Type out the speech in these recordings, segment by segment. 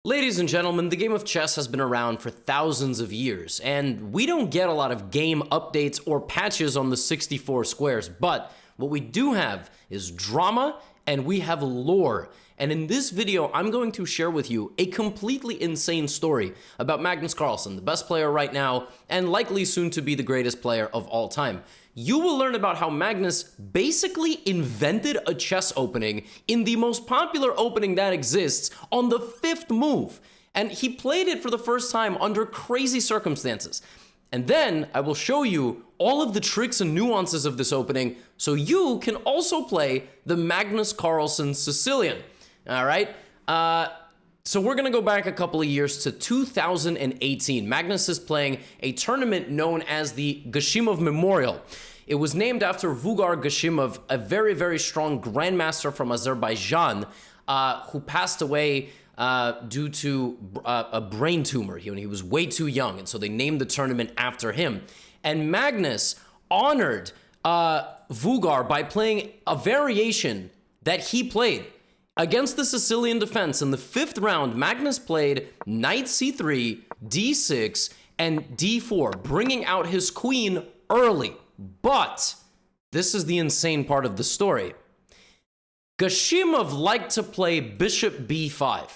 Ladies and gentlemen, the game of chess has been around for thousands of years, and we don't get a lot of game updates or patches on the 64 squares, but what we do have is drama and we have lore. And in this video, I'm going to share with you a completely insane story about Magnus Carlsen, the best player right now, and likely soon to be the greatest player of all time. You will learn about how Magnus basically invented a chess opening in the most popular opening that exists on the 5th move. And he played it for the first time under crazy circumstances. And then I will show you all of the tricks and nuances of this opening so you can also play the Magnus Carlsen Sicilian. All right? So we're going to go back a couple of years to 2018. Magnus is playing a tournament known as the Gashimov Memorial. It was named after Vugar Gashimov, a very, very strong grandmaster from Azerbaijan who passed away due to a brain tumor. He was way too young, and so they named the tournament after him. And Magnus honored Vugar by playing a variation that he played. Against the Sicilian defense in the 5th round, Magnus played knight c3, d6, and d4, bringing out his queen early. But this is the insane part of the story. Gashimov liked to play bishop b5,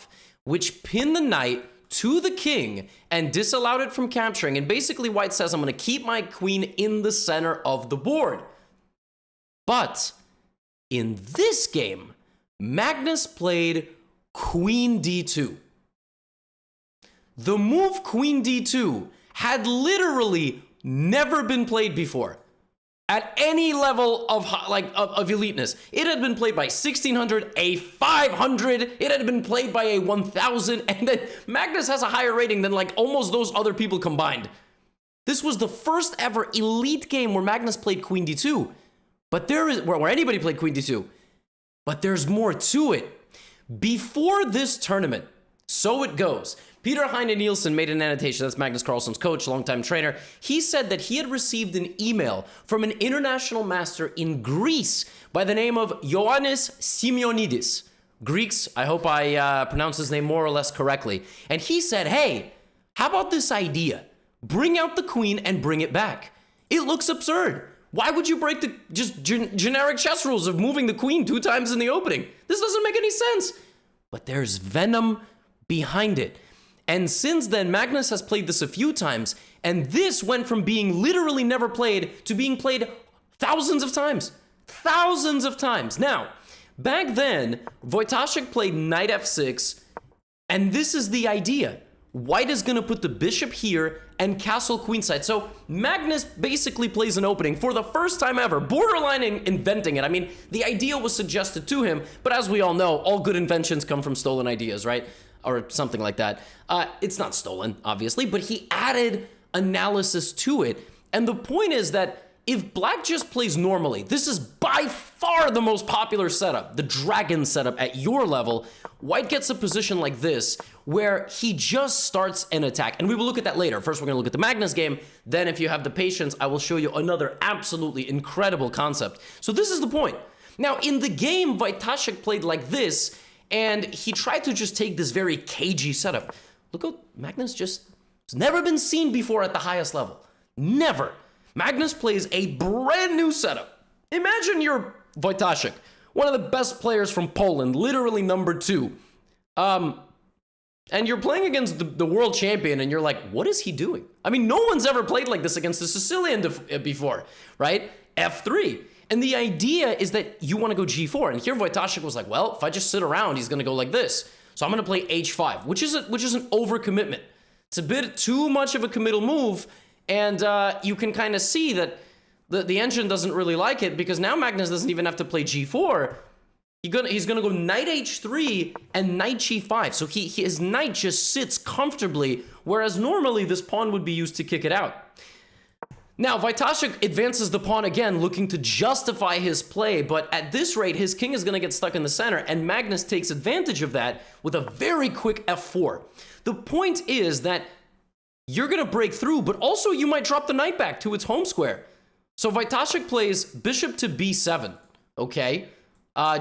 which pinned the knight to the king and disallowed it from capturing. And basically White says, I'm going to keep my queen in the center of the board. But in this game, Magnus played queen d2. The move queen d2 had literally never been played before at any level of eliteness. It had been played by 1600, a 500, it had been played by a 1000, and then Magnus has a higher rating than like almost those other people combined. This was the first ever elite game where Magnus played queen d2, but where anybody played queen d2. But there's more to it. Before this tournament, so it goes, Peter Heine Nielsen made an annotation, that's Magnus Carlsen's coach, longtime trainer. He said that he had received an email from an international master in Greece by the name of Ioannis Simeonidis. Greeks, I hope I pronounce his name more or less correctly. And he said, hey, how about this idea? Bring out the queen and bring it back. It looks absurd. Why would you break the just generic chess rules of moving the queen 2 times in the opening? This doesn't make any sense. But there's venom behind it. And since then, Magnus has played this a few times, and this went from being literally never played to being played thousands of times. Thousands of times. Now, back then, Wojtaszek played knight f6, and this is the idea. White is going to put the bishop here and castle queenside. So Magnus basically plays an opening for the first time ever, borderline inventing it. I mean, the idea was suggested to him, but as we all know, all good inventions come from stolen ideas, right? Or something like that. It's not stolen, obviously, but he added analysis to it. And the point is that if black just plays normally, this is by far the most popular setup, the dragon setup at your level. White gets a position like this where he just starts an attack. And we will look at that later. First, we're going to look at the Magnus game. Then, if you have the patience, I will show you another absolutely incredible concept. So this is the point. Now, in the game, Wojtaszek played like this, and he tried to just take this very cagey setup. Look how Magnus it's never been seen before at the highest level. Never. Magnus plays a brand new setup. Imagine you're Wojtaszek, one of the best players from Poland, literally number 2. And you're playing against the world champion, and you're like, what is he doing? I mean, no one's ever played like this against a Sicilian before, right? F3. And the idea is that you want to go g4. And here Wojtaszek was like, well, if I just sit around, he's going to go like this. So I'm going to play h5, which is an overcommitment. It's a bit too much of a committal move. And you can kind of see that the engine doesn't really like it, because now Magnus doesn't even have to play g4. He's gonna go knight h3 and knight g5. So his knight just sits comfortably, whereas normally this pawn would be used to kick it out. Now, Wojtaszek advances the pawn again, looking to justify his play, but at this rate, his king is going to get stuck in the center, and Magnus takes advantage of that with a very quick f4. The point is that you're going to break through, but also you might drop the knight back to its home square. So Wojtaszek plays bishop to b7, okay?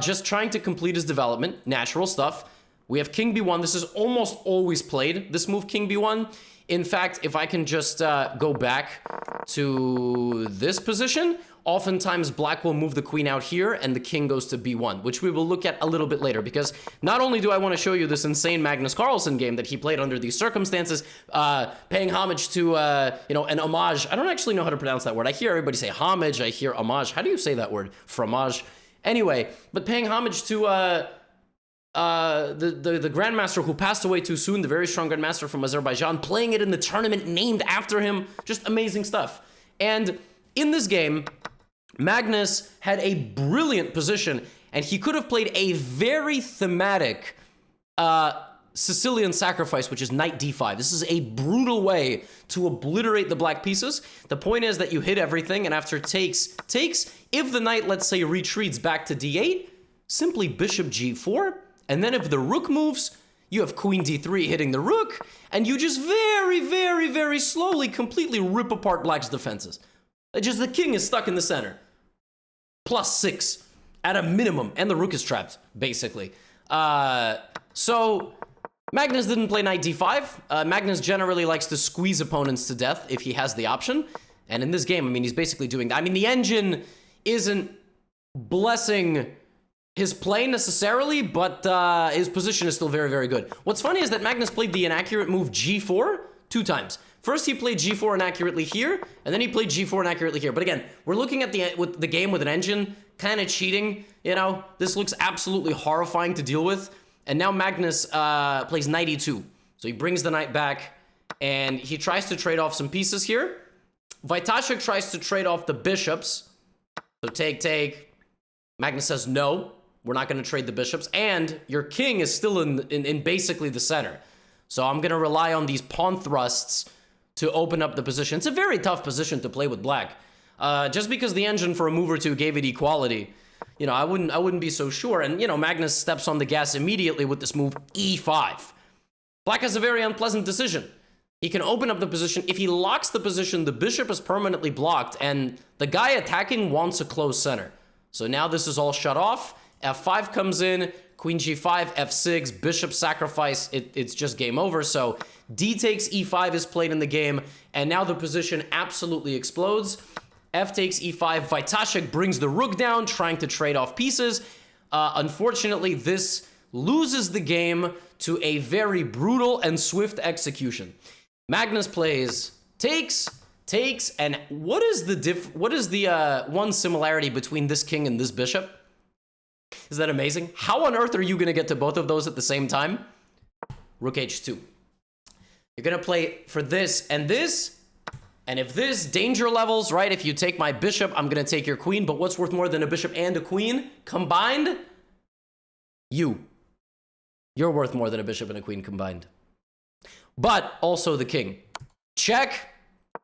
Just trying to complete his development, natural stuff. We have king b1. This is almost always played, this move king b1. In fact, if I can just go back to this position, oftentimes black will move the queen out here and the king goes to b1, which we will look at a little bit later, because not only do I want to show you this insane Magnus Carlsen game that he played under these circumstances, paying homage to, you know, an homage. I don't actually know how to pronounce that word. I hear everybody say homage. I hear homage. How do you say that word? Fromage. Anyway, but paying homage to the grandmaster who passed away too soon, the very strong grandmaster from Azerbaijan, playing it in the tournament named after him. Just amazing stuff. And in this game, Magnus had a brilliant position, and he could have played a very thematic Sicilian sacrifice, which is knight d5. This is a brutal way to obliterate the black pieces. The point is that you hit everything, and after takes, if the knight, let's say, retreats back to d8, simply bishop g4, and then if the rook moves, you have queen d3 hitting the rook, and you just very, very, very slowly completely rip apart black's defenses. Just the king is stuck in the center. +6 at a minimum, and the rook is trapped, basically. So Magnus didn't play knight d5. Magnus generally likes to squeeze opponents to death if he has the option. And in this game, I mean, he's basically doing that. I mean, the engine isn't blessing his play necessarily, but his position is still very, very good. What's funny is that Magnus played the inaccurate move g4 2 times. First, he played g4 inaccurately here, and then he played g4 inaccurately here. But again, we're looking at the game with an engine, kind of cheating, you know? This looks absolutely horrifying to deal with. And now Magnus plays knight e2. So he brings the knight back, and he tries to trade off some pieces here. Wojtaszek tries to trade off the bishops. So take. Magnus says, no, we're not going to trade the bishops. And your king is still in basically the center. So I'm going to rely on these pawn thrusts to open up the position. It's a very tough position to play with black. Just because the engine for a move or two gave it equality, you know, I wouldn't be so sure. And, you know, Magnus steps on the gas immediately with this move, e5. Black has a very unpleasant decision. He can open up the position. If he locks the position, the bishop is permanently blocked, and the guy attacking wants a closed center. So now this is all shut off. f5 comes in, queen g5, f6, bishop sacrifice, it's just game over. So d takes e5 is played in the game, and now the position absolutely explodes. F takes e5, Wojtaszek brings the rook down, trying to trade off pieces. Unfortunately, this loses the game to a very brutal and swift execution. Magnus plays takes, and what is the one similarity between this king and this bishop? Is that amazing? How on earth are you going to get to both of those at the same time? Rook h2. You're going to play for this, and if this danger levels, right, if you take my bishop, I'm going to take your queen, but what's worth more than a bishop and a queen combined? You're worth more than a bishop and a queen combined. But also the king. Check,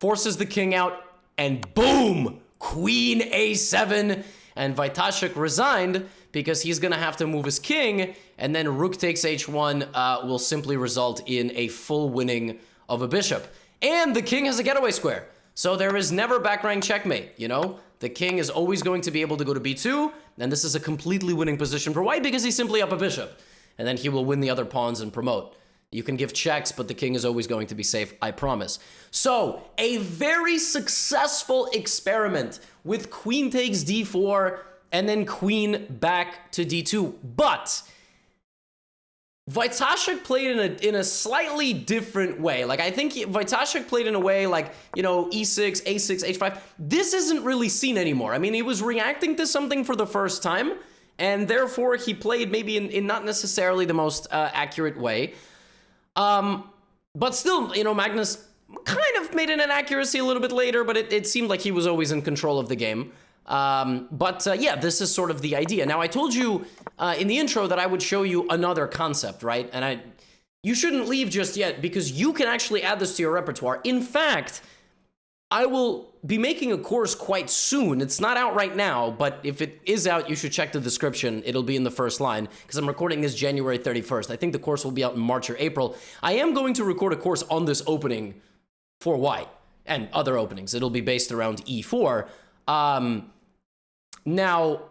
forces the king out, and boom! Queen a7, and Wojtaszek resigned because he's going to have to move his king, and then rook takes h1 will simply result in a full winning of a bishop. And the king has a getaway square. So there is never back rank checkmate, you know? The king is always going to be able to go to b2, and this is a completely winning position for white because he's simply up a bishop. And then he will win the other pawns and promote. You can give checks, but the king is always going to be safe, I promise. So, a very successful experiment with queen takes d4 and then queen back to d2. But Wojtaszek played in a slightly different way. Like, I think Wojtaszek played in a way like, you know, e6, a6, h5. This isn't really seen anymore. I mean, he was reacting to something for the first time, and therefore he played maybe in not necessarily the most accurate way. But still, you know, Magnus kind of made an inaccuracy a little bit later, but it seemed like he was always in control of the game. Yeah, this is sort of the idea. Now, I told you in the intro that I would show you another concept, right? And you shouldn't leave just yet because you can actually add this to your repertoire. In fact, I will be making a course quite soon. It's not out right now, but if it is out, you should check the description. It'll be in the first line because I'm recording this January 31st. I think the course will be out in March or April. I am going to record a course on this opening for white and other openings. It'll be based around e4. Now,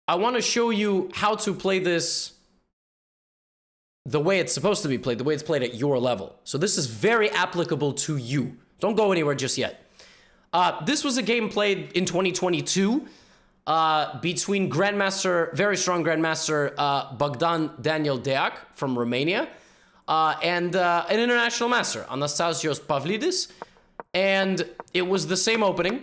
I want to show you how to play this the way it's supposed to be played, the way it's played at your level. So this is very applicable to you. Don't go anywhere just yet. This was a game played in 2022 between Grandmaster, very strong Grandmaster Bogdan Daniel Deac from Romania and an international master, Anastasios Pavlidis. And it was the same opening,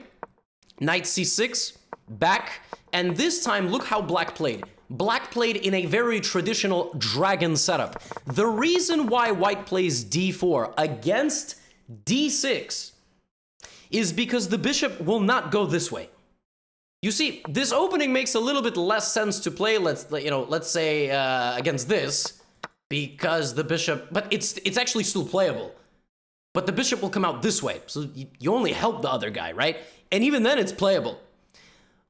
knight c6, back, and this time, look how Black played. Black played in a very traditional dragon setup. The reason why White plays d4 against d6 is because the bishop will not go this way. You see, this opening makes a little bit less sense to play, let's say against this, because the bishop, but it's actually still playable. But the bishop will come out this way, so you only help the other guy, right? And even then it's playable.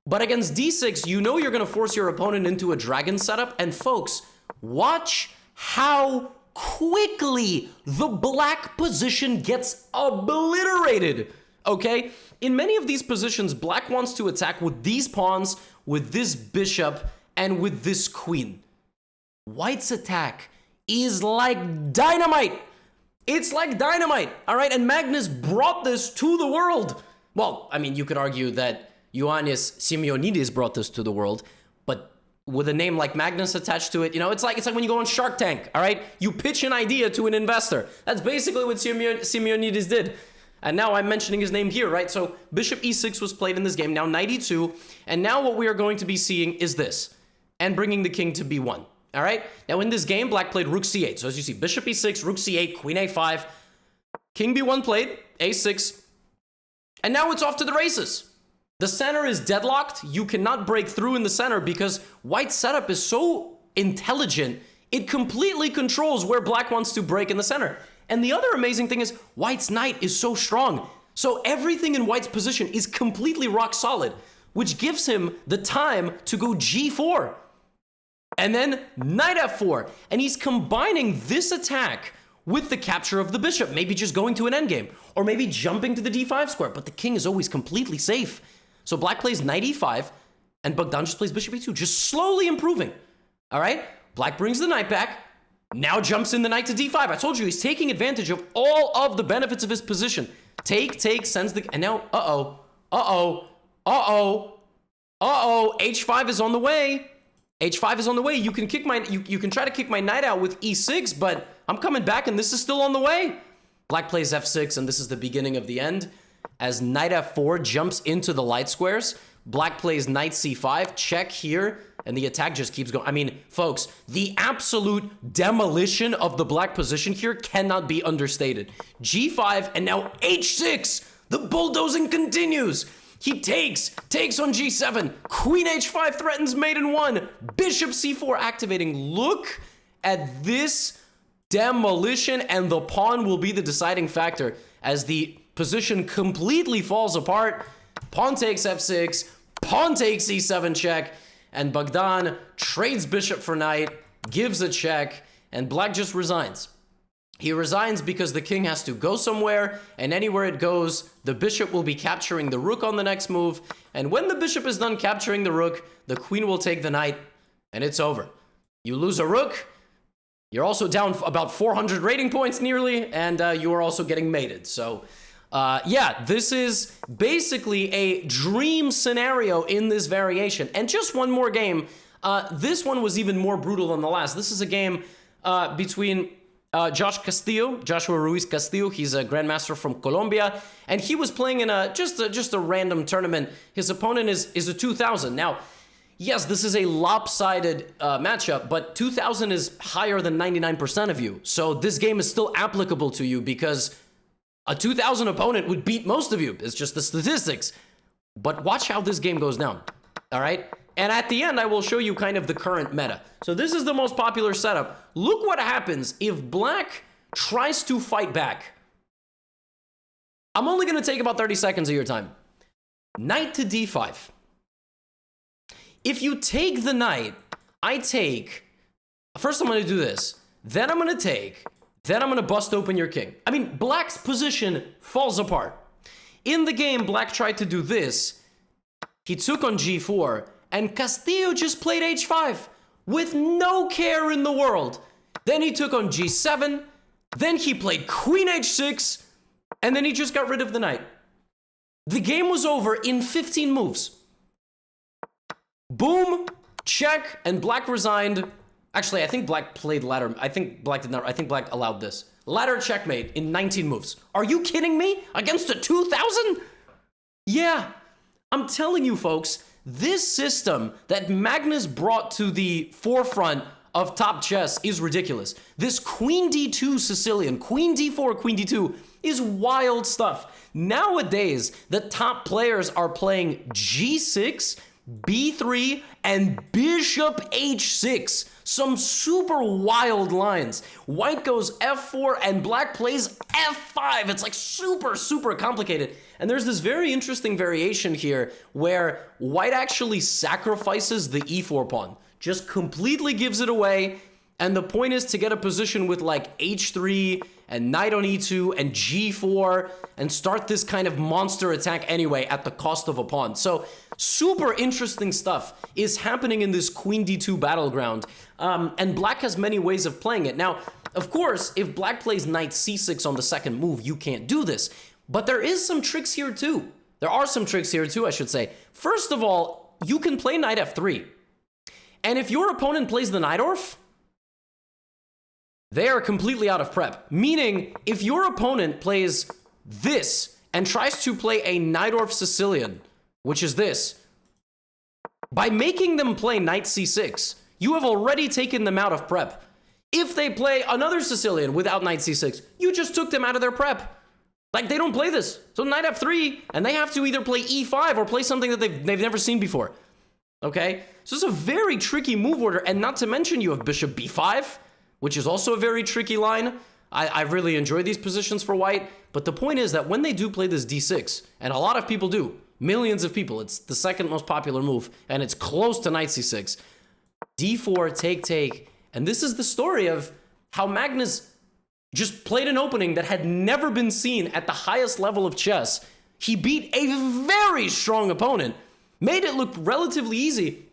But against d6, you know you're gonna force your opponent into a dragon setup, and folks, watch how quickly the black position gets obliterated, okay? In many of these positions, black wants to attack with these pawns, with this bishop, and with this queen. White's attack is like dynamite. It's like dynamite, all right? And Magnus brought this to the world. Well, I mean, you could argue that Ioannis Simeonidis brought this to the world, but with a name like Magnus attached to it, you know, it's like when you go on Shark Tank, all right? You pitch an idea to an investor. That's basically what Simeonidis did. And now I'm mentioning his name here, right? So bishop e6 was played in this game, now knight e2, and now what we are going to be seeing is this, and bringing the king to b1. All right, now in this game, black played rook c8. So as you see, bishop e6, rook c8, queen a5, king b1 played, a6, and now it's off to the races. The center is deadlocked. You cannot break through in the center because white's setup is so intelligent, it completely controls where black wants to break in the center. And the other amazing thing is white's knight is so strong. So everything in white's position is completely rock solid, which gives him the time to go g4. And then knight f4, and he's combining this attack with the capture of the bishop, maybe just going to an endgame, or maybe jumping to the d5 square, but the king is always completely safe. So black plays knight e5, and Bogdan just plays bishop e2, just slowly improving. All right, black brings the knight back, now jumps in the knight to d5. I told you, he's taking advantage of all of the benefits of his position. Take, sends the, and now, h5 is on the way. H5 is on the way. You can kick you can try to kick my knight out with e6, but I'm coming back and this is still on the way. Black plays f6, and this is the beginning of the end. As knight f4 jumps into the light squares, black plays knight c5, check here, and the attack just keeps going. I mean, folks, the absolute demolition of the black position here cannot be understated. g5, and now h6. The bulldozing continues. He takes on g7, queen h5 threatens mate in 1, bishop c4 activating. Look at this demolition, and the pawn will be the deciding factor as the position completely falls apart. Pawn takes f6, pawn takes e7 check, and Bogdan trades bishop for knight, gives a check, and black just resigns. He resigns because the king has to go somewhere, and anywhere it goes, the bishop will be capturing the rook on the next move, and when the bishop is done capturing the rook, the queen will take the knight, and it's over. You lose a rook, you're also down about 400 rating points nearly, and you are also getting mated. So, yeah, this is basically a dream scenario in this variation. And just one more game. This one was even more brutal than the last. This is a game between Joshua Ruiz Castillo. He's a grandmaster from Colombia, and he was playing in just a random tournament. His opponent is a 2000. Now, yes, this is a lopsided matchup, but 2000 is higher than 99% of you. So this game is still applicable to you because a 2000 opponent would beat most of you. It's just the statistics. But watch how this game goes down. All right? And at the end, I will show you kind of the current meta. So this is the most popular setup. Look what happens if black tries to fight back. I'm only going to take about 30 seconds of your time. Knight to d5. If you take the knight, I take... First, I'm going to do this. Then I'm going to take. Then I'm going to bust open your king. I mean, black's position falls apart. In the game, black tried to do this. He took on g4. And Castillo just played h5 with no care in the world. Then he took on G7. Then he played Queen H6. And then he just got rid of the knight. The game was over in 15 moves. Boom, check, and black resigned. Actually, I think black played ladder. I think black did not. I think black allowed this. Ladder checkmate in 19 moves. Are you kidding me? Against a 2000? Yeah, I'm telling you folks, this system that Magnus brought to the forefront of top chess is ridiculous. This Queen D2 Sicilian, Queen D4, Queen D2 is wild stuff. Nowadays, the top players are playing G6, B3, and Bishop H6. Some super wild lines. White goes F4 and black plays F5. It's like super, super complicated. And there's this very interesting variation here where white actually sacrifices the E4 pawn. Just completely gives it away. And the point is to get a position with like H3 and knight on E2 and G4 and start this kind of monster attack anyway at the cost of a pawn. So super interesting stuff is happening in this Queen D2 battleground. And black has many ways of playing it. Now, of course, if black plays knight C6 on the second move, you can't do this. But there is some tricks here too. There are some tricks here too, I should say. First of all, you can play knight F3. And if your opponent plays the Najdorf, they are completely out of prep. Meaning, if your opponent plays this and tries to play a Najdorf Sicilian, which is this, by making them play knight C6, you have already taken them out of prep. If they play another Sicilian without knight C6, you just took them out of their prep. Like, they don't play this. So knight F3, and they have to either play E5 or play something that they've never seen before. Okay? So it's a very tricky move order, and not to mention you have bishop B5, which is also a very tricky line. I really enjoy these positions for white, but the point is that when they do play this D6, and a lot of people do, millions of people, it's the second most popular move, and it's close to knight C6, D4, take, and this is the story of how Magnus just played an opening that had never been seen at the highest level of chess. He beat a very strong opponent, made it look relatively easy,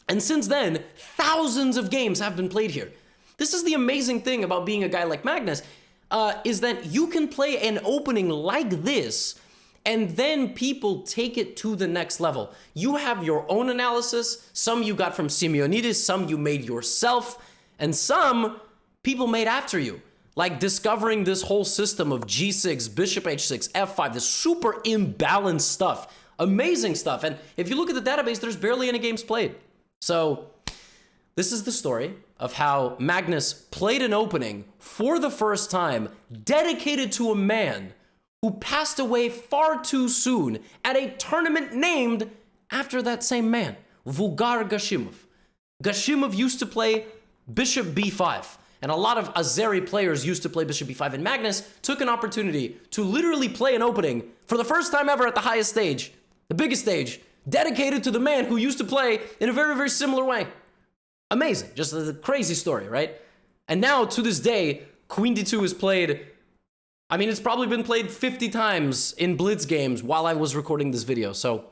and since then, thousands of games have been played here. This is the amazing thing about being a guy like Magnus, is that you can play an opening like this, and then people take it to the next level. You have your own analysis, some you got from Simeonidis, some you made yourself, and some people made after you. Like discovering this whole system of G6, Bishop H6, F5, this super imbalanced stuff. Amazing stuff. And if you look at the database, there's barely any games played. So this is the story of how Magnus played an opening for the first time, dedicated to a man who passed away far too soon at a tournament named after that same man, Vulgar Gashimov. Gashimov used to play Bishop B5, and a lot of Azeri players used to play Bishop B5, and Magnus took an opportunity to literally play an opening for the first time ever at the highest stage, the biggest stage, dedicated to the man who used to play in a very, very similar way. Amazing, just a crazy story, right? And now, to this day, Queen D2 is played, I mean, it's probably been played 50 times in Blitz games while I was recording this video, so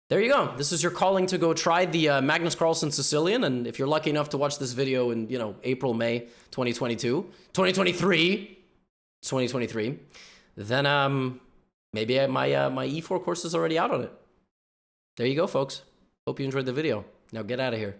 there you go. This is your calling to go try the Magnus Carlsen Sicilian, and if you're lucky enough to watch this video in, you know, April, May 2023, then maybe my E4 course is already out on it. There you go, folks. Hope you enjoyed the video. Now get out of here.